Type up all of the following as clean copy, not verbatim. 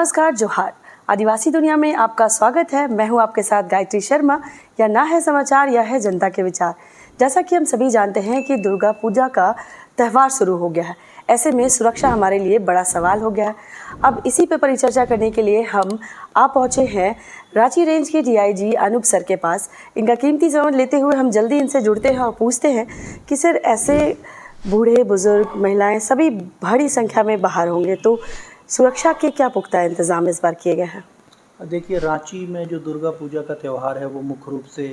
नमस्कार, जोहार। आदिवासी दुनिया में आपका स्वागत है। मैं हूं आपके साथ गायत्री शर्मा। यह ना है समाचार, यह है जनता के विचार। जैसा कि हम सभी जानते हैं कि दुर्गा पूजा का त्यौहार शुरू हो गया है। ऐसे में सुरक्षा हमारे लिए बड़ा सवाल हो गया है। अब इसी पे परिचर्चा करने के लिए हम आ पहुंचे हैं रांची रेंज के डीआईजी अनूप सर के पास। इनका कीमती समय लेते हुए हम जल्दी इनसे जुड़ते हैं और पूछते हैं कि सर, ऐसे बूढ़े बुजुर्ग महिलाएं सभी बड़ी संख्या में बाहर होंगे, तो सुरक्षा के क्या पुख्ता इंतजाम इस बार किए गए हैं? देखिए, रांची में जो दुर्गा पूजा का त्यौहार है वो मुख्य रूप से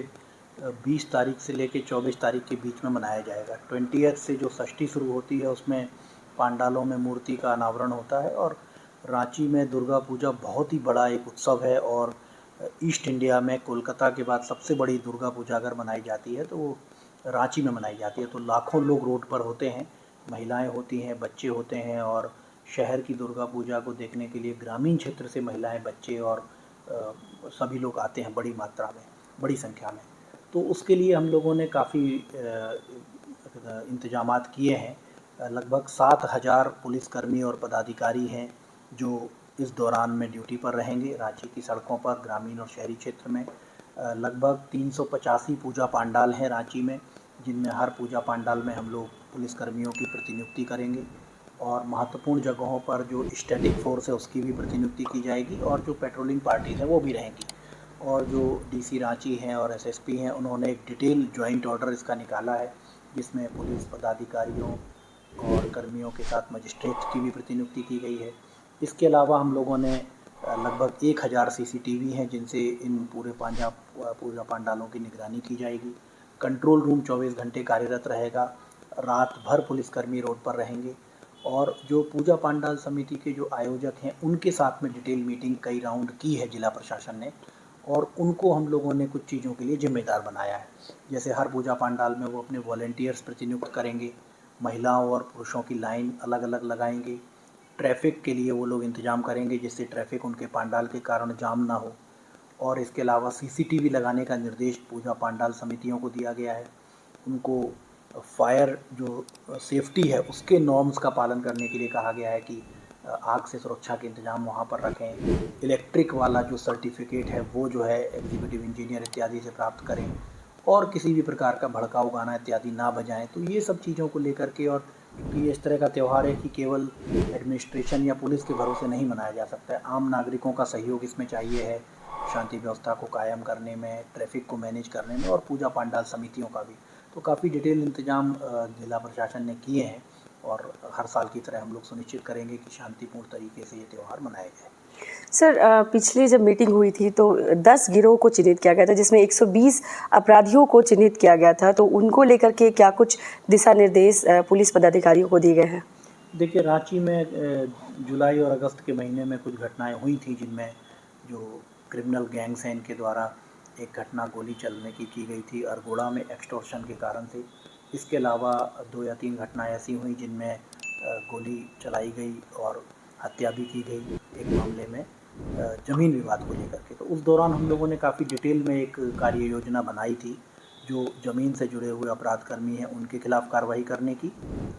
20 तारीख से लेकर 24 तारीख के बीच में मनाया जाएगा। 20th से जो षष्ठी शुरू होती है उसमें पांडालों में मूर्ति का अनावरण होता है। और रांची में दुर्गा पूजा बहुत ही बड़ा एक उत्सव है। और ईस्ट इंडिया में कोलकाता के बाद सबसे बड़ी दुर्गा पूजा अगर मनाई जाती है तो वो रांची में मनाई जाती है। तो लाखों लोग रोड पर होते हैं, महिलाएं होती हैं, बच्चे होते हैं। और शहर की दुर्गा पूजा को देखने के लिए ग्रामीण क्षेत्र से महिलाएं, बच्चे और सभी लोग आते हैं बड़ी मात्रा में, बड़ी संख्या में। तो उसके लिए हम लोगों ने काफ़ी इंतजामात किए हैं। लगभग 7,000 पुलिसकर्मी और पदाधिकारी हैं जो इस दौरान में ड्यूटी पर रहेंगे रांची की सड़कों पर, ग्रामीण और शहरी क्षेत्र में। लगभग 385 पूजा पांडाल हैं रांची में, जिनमें हर पूजा पांडाल में हम लोग पुलिसकर्मियों की प्रतिनियुक्ति करेंगे। और महत्वपूर्ण जगहों पर जो स्टैटिक फोर्स है उसकी भी प्रतिनियुक्ति की जाएगी, और जो पेट्रोलिंग पार्टीज़ हैं वो भी रहेंगी। और जो डीसी रांची हैं और एसएसपी हैं, उन्होंने एक डिटेल जॉइंट ऑर्डर इसका निकाला है, जिसमें पुलिस पदाधिकारियों और कर्मियों के साथ मजिस्ट्रेट की भी प्रतिनियुक्ति की गई है। इसके अलावा हम लोगों ने लगभग 1,000 सीसीटीवी हैं जिनसे इन पूरे पूजा पांडालों की निगरानी की जाएगी। कंट्रोल रूम 24 घंटे कार्यरत रहेगा। रात भर पुलिसकर्मी रोड पर रहेंगे। और जो पूजा पांडाल समिति के जो आयोजक हैं उनके साथ में डिटेल मीटिंग कई राउंड की है जिला प्रशासन ने, और उनको हम लोगों ने कुछ चीज़ों के लिए जिम्मेदार बनाया है। जैसे हर पूजा पांडाल में वो अपने वॉलंटियर्स प्रतिनियुक्त करेंगे, महिलाओं और पुरुषों की लाइन अलग अलग लगाएंगे, ट्रैफिक के लिए वो लोग इंतज़ाम करेंगे जिससे ट्रैफिक उनके पांडाल के कारण जाम ना हो। और इसके अलावा सीसीटीवी लगाने का निर्देश पूजा पांडाल समितियों को दिया गया है। उनको फायर जो सेफ्टी है उसके नॉर्म्स का पालन करने के लिए कहा गया है कि आग से सुरक्षा के इंतजाम वहाँ पर रखें। इलेक्ट्रिक वाला जो सर्टिफिकेट है वो जो है एग्जीक्यूटिव इंजीनियर इत्यादि से प्राप्त करें, और किसी भी प्रकार का भड़काऊ गाना इत्यादि ना बजाएं। तो ये सब चीज़ों को लेकर के, और क्योंकि ये इस तरह का त्यौहार है कि केवल एडमिनिस्ट्रेशन या पुलिस के भरोसे नहीं मनाया जा सकता है, आम नागरिकों का सहयोग इसमें चाहिए है, शांति व्यवस्था को कायम करने में, ट्रैफिक को मैनेज करने में, और पूजा पांडाल समितियों का भी। तो काफ़ी डिटेल इंतजाम जिला प्रशासन ने किए हैं, और हर साल की तरह हम लोग सुनिश्चित करेंगे कि शांतिपूर्ण तरीके से ये त्यौहार मनाया जाए। सर, पिछली जब मीटिंग हुई थी तो 10 गिरोह को चिन्हित किया गया था, जिसमें 120 अपराधियों को चिन्हित किया गया था। तो उनको लेकर के क्या कुछ दिशा निर्देश पुलिस पदाधिकारियों को दिए गए हैं? देखिए, रांची में जुलाई और अगस्त के महीने में कुछ घटनाएं हुई थी जिनमें जो क्रिमिनल गैंग्स हैं इनके द्वारा एक घटना गोली चलने की गई थी अरगोड़ा में एक्सटॉर्शन के कारण से। इसके अलावा 2 या 3 घटनाएं ऐसी हुई जिनमें गोली चलाई गई और हत्या भी की गई, एक मामले में ज़मीन विवाद को लेकर के। तो उस दौरान हम लोगों ने काफ़ी डिटेल में एक कार्य योजना बनाई थी जो ज़मीन से जुड़े हुए अपराध कर्मी हैं उनके खिलाफ़ कार्रवाई करने की,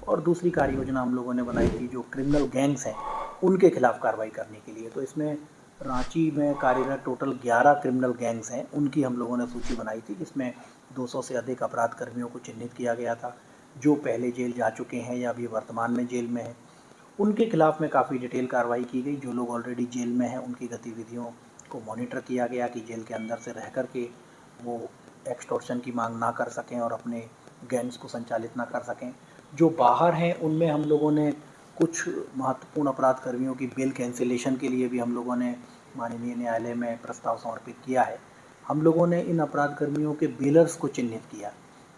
और दूसरी कार्य योजना हम लोगों ने बनाई थी जो क्रिमिनल गैंग्स हैं उनके खिलाफ़ कार्रवाई करने के लिए। तो इसमें रांची में कार्यरत टोटल 11 क्रिमिनल गैंग्स हैं, उनकी हम लोगों ने सूची बनाई थी, जिसमें 200 से अधिक अपराध कर्मियों को चिन्हित किया गया था जो पहले जेल जा चुके हैं या अभी वर्तमान में जेल में हैं। उनके खिलाफ़ में काफ़ी डिटेल कार्रवाई की गई। जो लोग ऑलरेडी जेल में हैं उनकी गतिविधियों को मॉनिटर किया गया कि जेल के अंदर से रह कर के वो एक्सटॉर्शन की मांग ना कर सकें और अपने गैंग्स को संचालित ना कर सकें। जो बाहर हैं उनमें हम लोगों ने कुछ महत्वपूर्ण अपराध कर्मियों की बेल कैंसिलेशन के लिए भी हम लोगों ने माननीय न्यायालय में प्रस्ताव समर्पित किया है। हम लोगों ने इन अपराध कर्मियों के बेलर्स को चिन्हित किया।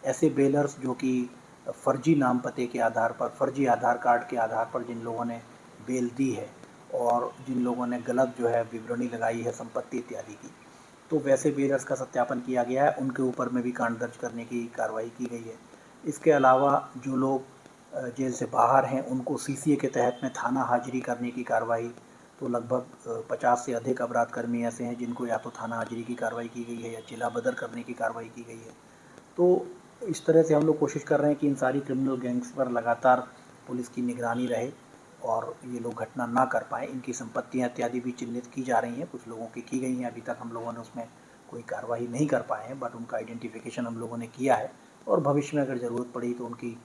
ऐसे बेलर्स जो कि फर्जी नाम पते के आधार पर, फर्जी आधार कार्ड के आधार पर जिन लोगों ने बेल दी है और जिन लोगों ने गलत जो है विवरणी लगाई है संपत्ति इत्यादि की, तो वैसे बेलर्स का सत्यापन किया गया है, उनके ऊपर में भी कांड दर्ज करने की कार्रवाई की गई है। इसके अलावा जो लोग जेल से बाहर हैं उनको सीसीए के तहत में थाना हाजिरी करने की कार्रवाई, तो लगभग 50 से अधिक अपराध कर्मी ऐसे हैं जिनको या तो थाना हाजिरी की कार्रवाई की गई है या जिला बदर करने की कार्रवाई की गई है। तो इस तरह से हम लोग कोशिश कर रहे हैं कि इन सारी क्रिमिनल गैंग्स पर लगातार पुलिस की निगरानी रहे और ये लोग घटना ना कर पाएँ। इनकी संपत्तियाँ इत्यादि भी चिन्हित की जा रही हैं, कुछ लोगों की गई हैं। अभी तक हम लोगों ने उसमें कोई कार्रवाई नहीं कर पाए हैं, बट उनका आइडेंटिफिकेशन हम लोगों ने किया है और भविष्य में अगर ज़रूरत पड़ी तो उनकी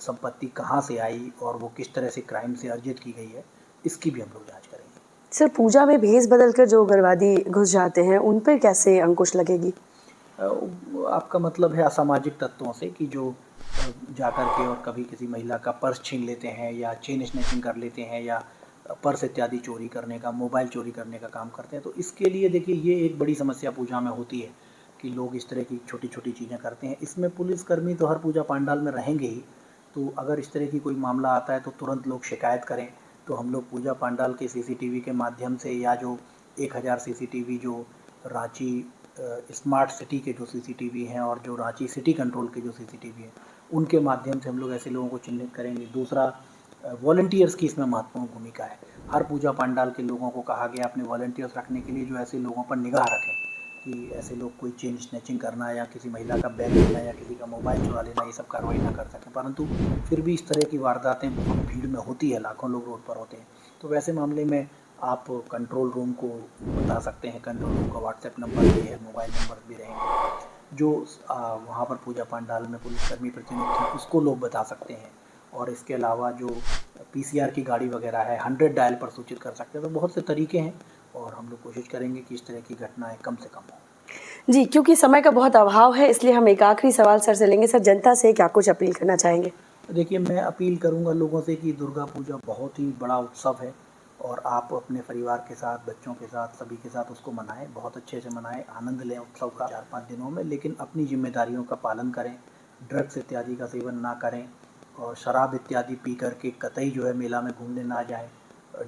संपत्ति कहाँ से आई और वो किस तरह से क्राइम से अर्जित की गई है, इसकी भी हम लोग जाँच करेंगे। सर, पूजा में भेष बदलकर जो उग्रवादी घुस जाते हैं, उन पर कैसे अंकुश लगेगी? आपका मतलब है असामाजिक तत्वों से कि जो जाकर के और कभी किसी महिला का पर्स छीन लेते हैं या चेन स्नैचिंग कर लेते हैं या पर्स इत्यादि चोरी करने का, मोबाइल चोरी करने का काम करते हैं। तो इसके लिए देखिए ये एक बड़ी समस्या पूजा में होती है कि लोग इस तरह की छोटी-छोटी चीज़ें करते हैं। इसमें पुलिसकर्मी तो हर पूजा पंडाल में रहेंगे ही, तो अगर इस तरह की कोई मामला आता है तो तुरंत लोग शिकायत करें। तो हम लोग पूजा पंडाल के सीसीटीवी के माध्यम से या जो 1000 सीसीटीवी जो रांची स्मार्ट सिटी के जो सीसीटीवी हैं और जो रांची सिटी कंट्रोल के जो सीसीटीवी हैं, उनके माध्यम से हम लोग ऐसे लोगों को चिन्हित करेंगे। दूसरा, वॉलंटियर्स की इसमें महत्वपूर्ण भूमिका है। हर पूजा पंडाल के लोगों को कहा गया अपने वॉलंटियर्स रखने के लिए जो ऐसे लोगों पर निगाह रखें कि ऐसे लोग कोई चेन स्नैचिंग करना या किसी महिला का बैग लेना या किसी का मोबाइल चुरा लेना, ये सब कार्रवाई ना कर सकें। परंतु फिर भी इस तरह की वारदातें बहुत भीड़ में होती है, लाखों लोग रोड पर होते हैं। तो वैसे मामले में आप कंट्रोल रूम को बता सकते हैं। कंट्रोल रूम का व्हाट्सएप नंबर भी है, मोबाइल नंबर भी रहेंगे। जो वहाँ पर पूजा पंडाल में पुलिसकर्मी प्रतिनिधि हैं, उसको लोग बता सकते हैं। और इसके अलावा जो पीसीआर की गाड़ी वगैरह है, 100 डायल पर सूचित कर सकते हैं। तो बहुत से तरीके हैं और हम लोग कोशिश करेंगे कि इस तरह की घटनाएं कम से कम हों। जी, क्योंकि समय का बहुत अभाव है, इसलिए हम एक आखिरी सवाल सर से लेंगे। सर, जनता से क्या कुछ अपील करना चाहेंगे? देखिए, मैं अपील करूंगा लोगों से कि दुर्गा पूजा बहुत ही बड़ा उत्सव है और आप अपने परिवार के साथ, बच्चों के साथ, सभी के साथ उसको मनाएं, बहुत अच्छे से मनाएं, आनंद लें उत्सव का 4-5 दिनों में। लेकिन अपनी जिम्मेदारियों का पालन करें, ड्रग्स इत्यादि का सेवन ना करें और शराब इत्यादि पी करके कतई जो है मेला में घूमने ना जाएं।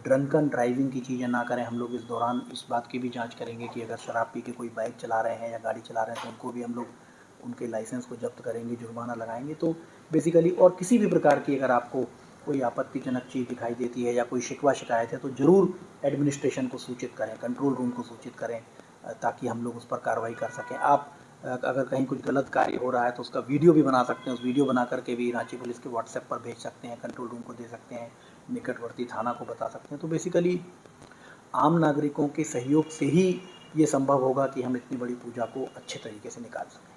ड्रंकन ड्राइविंग की चीज़ें ना करें। हम लोग इस दौरान इस बात की भी जांच करेंगे कि अगर शराब पी के कोई बाइक चला रहे हैं या गाड़ी चला रहे हैं तो उनको भी हम लोग उनके लाइसेंस को जब्त करेंगे, जुर्माना लगाएंगे। तो बेसिकली और किसी भी प्रकार की अगर आपको कोई आपत्तिजनक चीज़ दिखाई देती है या कोई शिकवा शिकायत है तो ज़रूर एडमिनिस्ट्रेशन को सूचित करें, कंट्रोल रूम को सूचित करें, ताकि हम लोग उस पर कार्रवाई कर सकें। आप अगर कहीं कुछ गलत कार्य हो रहा है तो उसका वीडियो भी बना सकते हैं। उस वीडियो बना करके भी रांची पुलिस के व्हाट्सएप पर भेज सकते हैं, कंट्रोल रूम को दे सकते हैं, निकटवर्ती थाना को बता सकते हैं। तो बेसिकली आम नागरिकों के सहयोग से ही ये संभव होगा कि हम इतनी बड़ी पूजा को अच्छे तरीके से निकाल सकें।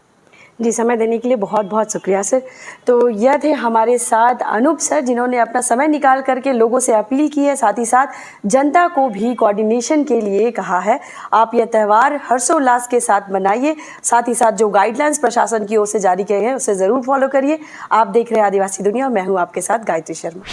जी, समय देने के लिए बहुत बहुत शुक्रिया सर। तो यह थे हमारे साथ अनूप सर, जिन्होंने अपना समय निकाल करके लोगों से अपील की है, साथ ही साथ जनता को भी कोऑर्डिनेशन के लिए कहा है। आप यह त्यौहार हर्षोल्लास के साथ मनाइए, साथ ही साथ जो गाइडलाइंस प्रशासन की ओर से जारी किए हैं उसे ज़रूर फॉलो करिए। आप देख रहे हैं आदिवासी दुनिया, मैं हूँ आपके साथ गायत्री शर्मा।